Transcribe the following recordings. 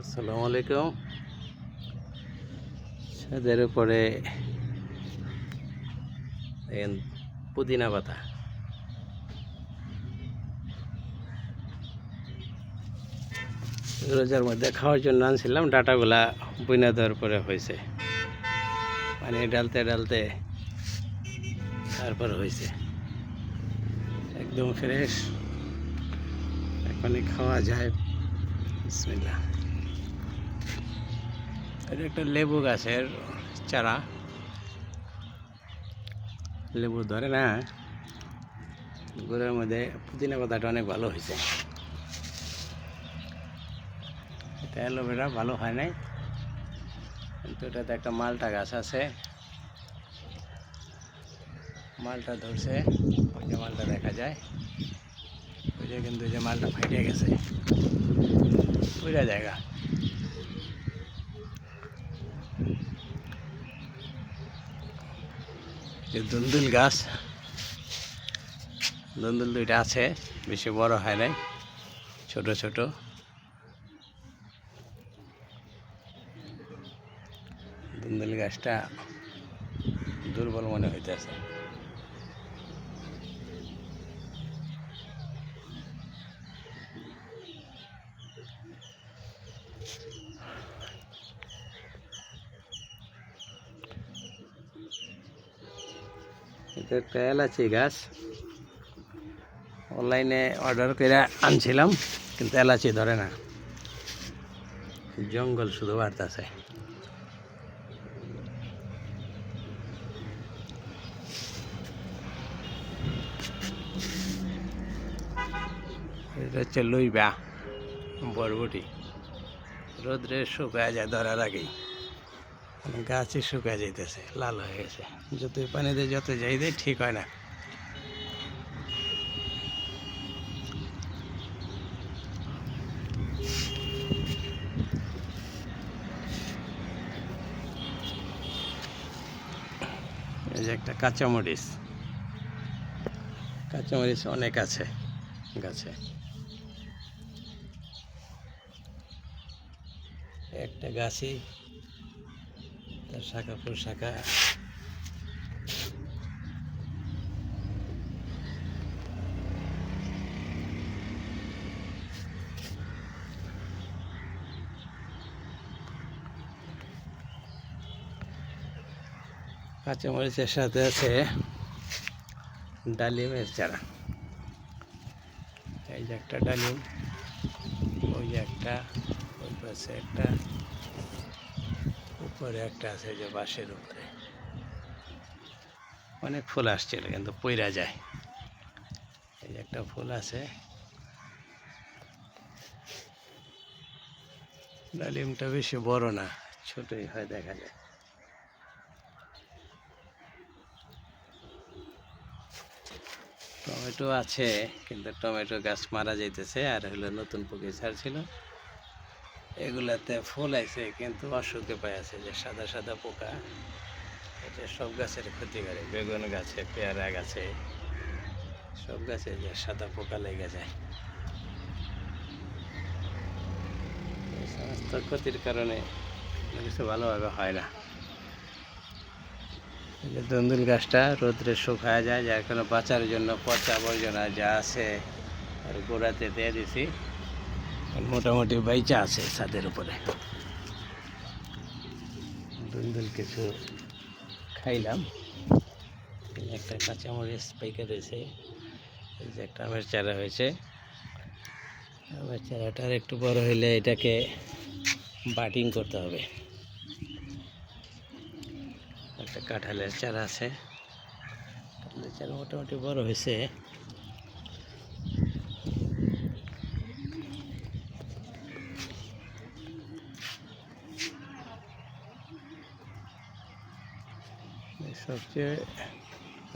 আসসালামু আলাইকুম। ছাদের উপরে দেখেন পুদিনা পাতা, রোজার মধ্যে খাওয়ার জন্য আনছিলাম। ডাটাগুলা বুনা দেওয়ার পরে হয়েছে, পানি ডালতে ডালতে তারপর হয়েছে, একদম ফ্রেশ, এখনই খাওয়া যায়। বিসমিল্লাহ। এটা একটা লেবু গাছের চারা, লেবু ধরে না, গুড়ের মধ্যে পুদিনা পাতাটা অনেক ভালো হয়েছে। এটা অ্যালোভেরা ভালো হয় নাই, কিন্তু এটাতে একটা মালটা গাছ আছে, মালটা ধরছে, ওই যে মালটা দেখা যায়, ওই যে, কিন্তু যে মালটা ফাইটে গেছে পুরা জায়গা। যে দুলদুল গাছ, দুলদুল দুইটা আছে, বেশি বড় হয় নাই, ছোট ছোট। দুলদুল গাছটা দুর্বল মনে হইতেছে। এটা একটা এলাচি গাছ, অনলাইনে অর্ডার করে আনছিলাম, কিন্তু এলাচি ধরে না, জঙ্গল শুধু বাড়তেছে। এটা হচ্ছে লইবা বরবটি, রোদ্রে শুকায় যায় ধরার আগেই, গাছই শুকায় যাইতেছে, লাল হয়ে গেছে। যতই পানি দেয়, যত যাই দেয়, ঠিক হয় না। এই যে একটা কাঁচামরিচ, কাঁচামরিচ অনেক আছে গাছে। একটা গাছই তার শাখা প্রশাখা, কাঁচামরিচের সাথে আছে ডালিমের চারা। এই যে একটা ডালিম, ওই যে একটা, ওই পাশে একটা, উপরে একটা আছে, যে বাঁশের উপরে অনেক ফুল আসছিল, কিন্তু পইরা যায়। এই যে একটা ফুল আছে, ডালিমটা বেশি বড় না, ছোটই হয়, দেখা যায়। টমেটো আছে, কিন্তু টমেটো গাছ মারা যাইতেছে, আর হলো নতুন পুকুর ছাড়ছিল, এগুলাতে ফুল আছে, কিন্তু অসুখে পাই আছে, যে সাদা সাদা পোকা, এটা সব গাছের ক্ষতি করে। বেগুন গাছে, পেয়ারা গাছে, সব গাছে যে সাদা পোকা লেগে যায়, এই সমস্ত ক্ষতির কারণে কিছু ভালোভাবে হয় না। এই যে দুন্দুল গাছটা রোদ্রে শুকায় যায়, যার কারণে বাঁচার জন্য পচা আবর্জনা যা আছে আর গোড়াতে দিয়ে দিছি, মোটামুটি বাইচা আছে ছাদের উপরে। দুন্দুল কিছু খাইলাম, একটা কাঁচামরিচ পাইকা রয়েছে, এই যে একটা আমের চারা হয়েছে। আমের চারাটার একটু বড় হইলে এটাকে বাটিং করতে হবে। একটা কাঁঠালের চারা আছে, কাঁঠালের চারা মোটামুটি বড় হয়েছে। সবচেয়ে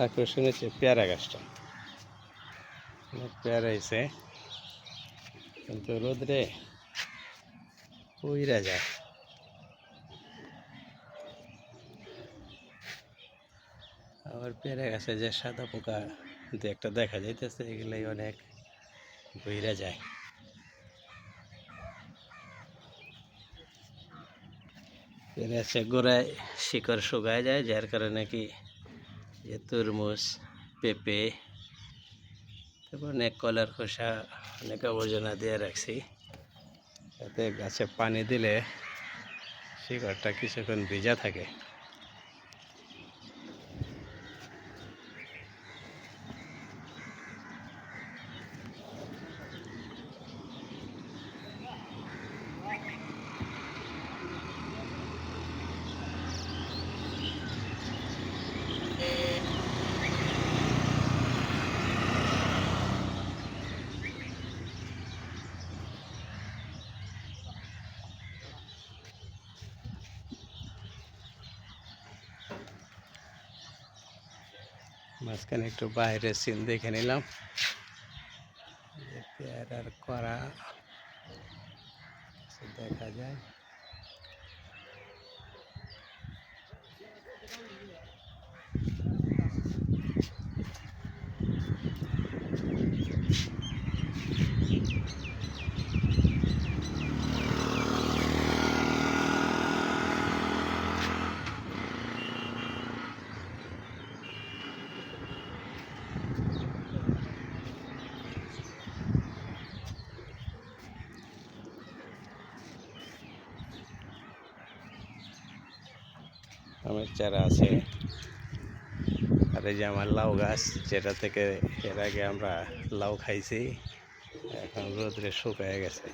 আকর্ষণীয় হচ্ছে পেয়ারা গাছটা, অনেক পেয়ারা হয়েছে, কিন্তু রোদ্রে পুইরা যায়। আবার পেয়ারা গাছে যে সাদা পোকা দু একটা দেখা যাইতেছে, এগুলাই অনেক পুইরা যায়। পেঁয়াজের গোড়ায় শিকড় শুকায় যায়, যার কারণে কি যে তরমুজ, পেঁপে, তারপর অনেক কলার খোসা, অনেক আবর্জনা দিয়ে রাখছি, যাতে গাছে পানি দিলে শিকড়টা কিছুক্ষণ ভিজা থাকে। মাঝখানে একটু বাইরের সিন দেখে নিলাম, পেয়ারার করা দেখা যায়। আমের চারা আছে, আর এই যে আমার লাউ গাছ, যেটা থেকে এর আগে আমরা লাউ খাইছি, এখন রোদ্রে শুকায় গেছে।